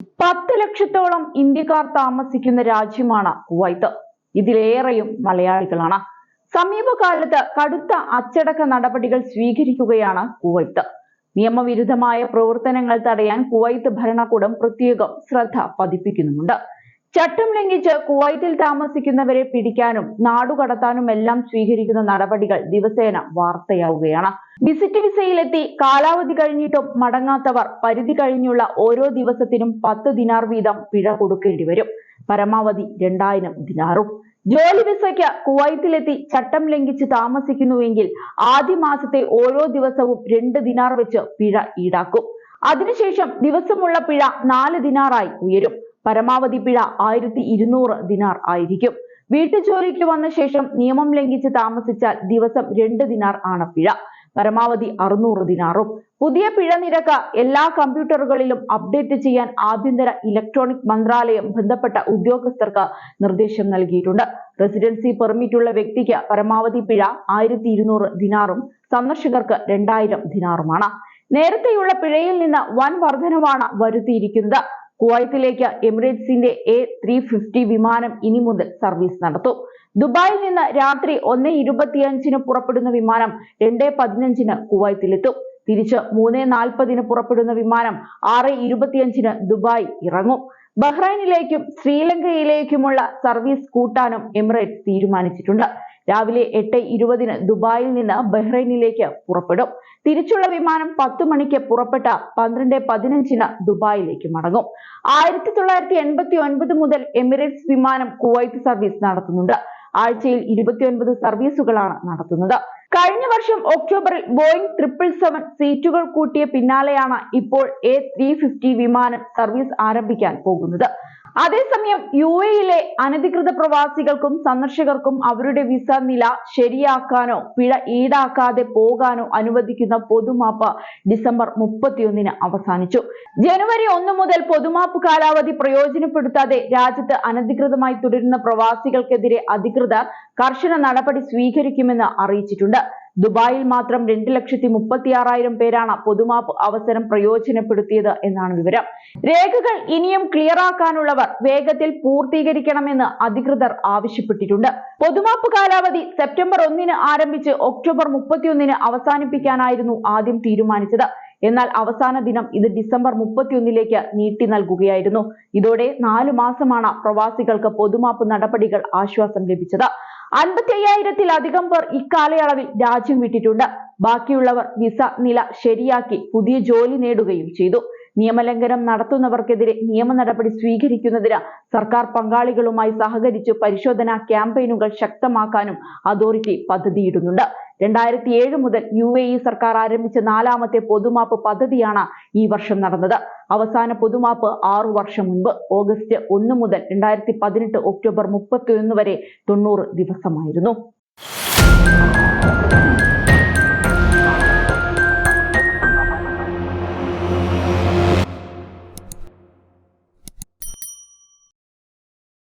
10 ലക്ഷത്തോളം ഇന്ത്യക്കാർ താമസിക്കുന്ന രാജ്യമാണ് കുവൈത്ത്. ഇതിലേറെയും മലയാളികളാണ്. സമീപകാലത്ത് കടുത്ത അച്ചടക്ക നടപടികൾ സ്വീകരിക്കുകയാണ് കുവൈത്ത്. നിയമവിരുദ്ധമായ പ്രവർത്തനങ്ങൾ തടയാൻ കുവൈത്ത് ഭരണകൂടം പ്രത്യേകം ശ്രദ്ധ പതിപ്പിക്കുന്നുമുണ്ട്. ചട്ടം ലംഘിച്ച് കുവൈത്തിൽ താമസിക്കുന്നവരെ പിടിക്കാനും നാടുകടത്താനുമെല്ലാം സ്വീകരിക്കുന്ന നടപടികൾ ദിവസേന വാർത്തയാവുകയാണ്. വിസിറ്റ് വിസയിലെത്തി കാലാവധി കഴിഞ്ഞിട്ടും മടങ്ങാത്തവർ പരിധി കഴിഞ്ഞുള്ള ഓരോ ദിവസത്തിനും 10 ദിനാർ വീതം പിഴ കൊടുക്കേണ്ടി വരും. പരമാവധി 2000 ദിനാറും. ജോലി വിസയ്ക്ക് കുവൈത്തിലെത്തി ചട്ടം ലംഘിച്ച് താമസിക്കുന്നുവെങ്കിൽ ആദ്യ മാസത്തെ ഓരോ ദിവസവും 2 ദിനാർ വെച്ച് പിഴ ഈടാക്കും. അതിനുശേഷം ദിവസമുള്ള പിഴ 4 ദിനാറായി ഉയരും. പരമാവധി പിഴ 1200 ദിനാർ ആയിരിക്കും. വീട്ടുജോലിക്ക് വന്ന ശേഷം നിയമം ലംഘിച്ച് താമസിച്ചാൽ ദിവസം 2 ദിനാർ ആണ് പിഴ. പരമാവധി 600 ദിനാറും. പുതിയ പിഴ നിരക്ക് എല്ലാ കമ്പ്യൂട്ടറുകളിലും അപ്ഡേറ്റ് ചെയ്യാൻ ആഭ്യന്തര ഇലക്ട്രോണിക് മന്ത്രാലയം ബന്ധപ്പെട്ട ഉദ്യോഗസ്ഥർക്ക് നിർദ്ദേശം നൽകിയിട്ടുണ്ട്. റെസിഡൻസി പെർമിറ്റുള്ള വ്യക്തിക്ക് പരമാവധി പിഴ 1200 ദിനാറും സന്ദർശകർക്ക് 2000 ദിനാറുമാണ്. നേരത്തെയുള്ള പിഴയിൽ നിന്ന് വൻ വർധനവാണ് വരുത്തിയിരിക്കുന്നത്. കുവൈത്തിലേക്ക് എമിറേറ്റ്സിന്റെ A350 വിമാനം ഇനി മുതൽ സർവീസ് നടത്തും. ദുബായിൽ നിന്ന് രാത്രി 1:25 പുറപ്പെടുന്ന വിമാനം 2:15 കുവൈത്തിലെത്തും. തിരിച്ച് 3:40 പുറപ്പെടുന്ന വിമാനം 6:25 ദുബായ് ഇറങ്ങും. ബഹ്റൈനിലേക്കും ശ്രീലങ്കയിലേക്കുമുള്ള സർവീസ് കൂട്ടാനും എമിറേറ്റ്സ് തീരുമാനിച്ചിട്ടുണ്ട്. രാവിലെ 8:20 ദുബായിൽ നിന്ന് ബഹ്റൈനിലേക്ക് പുറപ്പെടും. തിരിച്ചുള്ള വിമാനം 10 മണിക്ക് പുറപ്പെട്ട 12:15 ദുബായിലേക്ക് മടങ്ങും. 1989 മുതൽ എമിറേറ്റ്സ് വിമാനം കുവൈത്ത് സർവീസ് നടത്തുന്നുണ്ട്. ആഴ്ചയിൽ 29 സർവീസുകളാണ് നടത്തുന്നത്. കഴിഞ്ഞ വർഷം ഒക്ടോബറിൽ ബോയിംഗ് 777 സീറ്റുകൾ കൂട്ടിയ പിന്നാലെയാണ് ഇപ്പോൾ A350 വിമാനം സർവീസ് ആരംഭിക്കാൻ പോകുന്നത്. അതേസമയം UAE-യിലെ അനധികൃത പ്രവാസികൾക്കും സന്ദർശകർക്കും അവരുടെ വിസ നില ശരിയാക്കാനോ പിഴ ഈടാക്കാതെ പോകാനോ അനുവദിക്കുന്ന പൊതുമാപ്പ് ഡിസംബർ 31 അവസാനിച്ചു. ജനുവരി 1 മുതൽ പൊതുമാപ്പ് കാലാവധി പ്രയോജനപ്പെടുത്താതെ രാജ്യത്ത് അനധികൃതമായി തുടരുന്ന പ്രവാസികൾക്കെതിരെ അധികൃതർ കർശന നടപടി സ്വീകരിക്കുമെന്ന് അറിയിച്ചിട്ടുണ്ട്. ദുബായിൽ മാത്രം 2,36,000 പേരാണ് പൊതുമാപ്പ് അവസരം പ്രയോജനപ്പെടുത്തിയത് എന്നാണ് വിവരം. രേഖകൾ ഇനിയും ക്ലിയറാക്കാനുള്ളവർ വേഗത്തിൽ പൂർത്തീകരിക്കണമെന്ന് അധികൃതർ ആവശ്യപ്പെട്ടിട്ടുണ്ട്. പൊതുമാപ്പ് കാലാവധി സെപ്റ്റംബർ 1 ആരംഭിച്ച് ഒക്ടോബർ 31 അവസാനിപ്പിക്കാനായിരുന്നു ആദ്യം തീരുമാനിച്ചത്. എന്നാൽ അവസാന ദിനം ഇത് ഡിസംബർ 31 നീട്ടി നൽകുകയായിരുന്നു. ഇതോടെ 4 മാസമാണ് പ്രവാസികൾക്ക് പൊതുമാപ്പ് നടപടികൾ ആശ്വാസം ലഭിച്ചത്. 55,000-ത്തിലധികം പേർ ഇക്കാലയളവിൽ രാജ്യം വിട്ടിട്ടുണ്ട്. ബാക്കിയുള്ളവർ വിസ നില ശരിയാക്കി പുതിയ ജോലി നേടുകയും ചെയ്തു. നിയമലംഘനം നടത്തുന്നവർക്കെതിരെ നിയമ നടപടി സ്വീകരിക്കുന്നതിന് സർക്കാർ പങ്കാളികളുമായി സഹകരിച്ച് പരിശോധനാ ക്യാമ്പയിനുകൾ ശക്തമാക്കാനും അതോറിറ്റി പദ്ധതിയിടുന്നുണ്ട്. 2007 മുതൽ UAE സർക്കാർ ആരംഭിച്ച 4ാമത്തെ പൊതുമാപ്പ് പദ്ധതിയാണ് ഈ വർഷം നടന്നത്. അവസാന പൊതുമാപ്പ് 6 വർഷം മുൻപ് ഓഗസ്റ്റ് 1 മുതൽ 2018 ഒക്ടോബർ 31 വരെ 90 ദിവസമായിരുന്നു.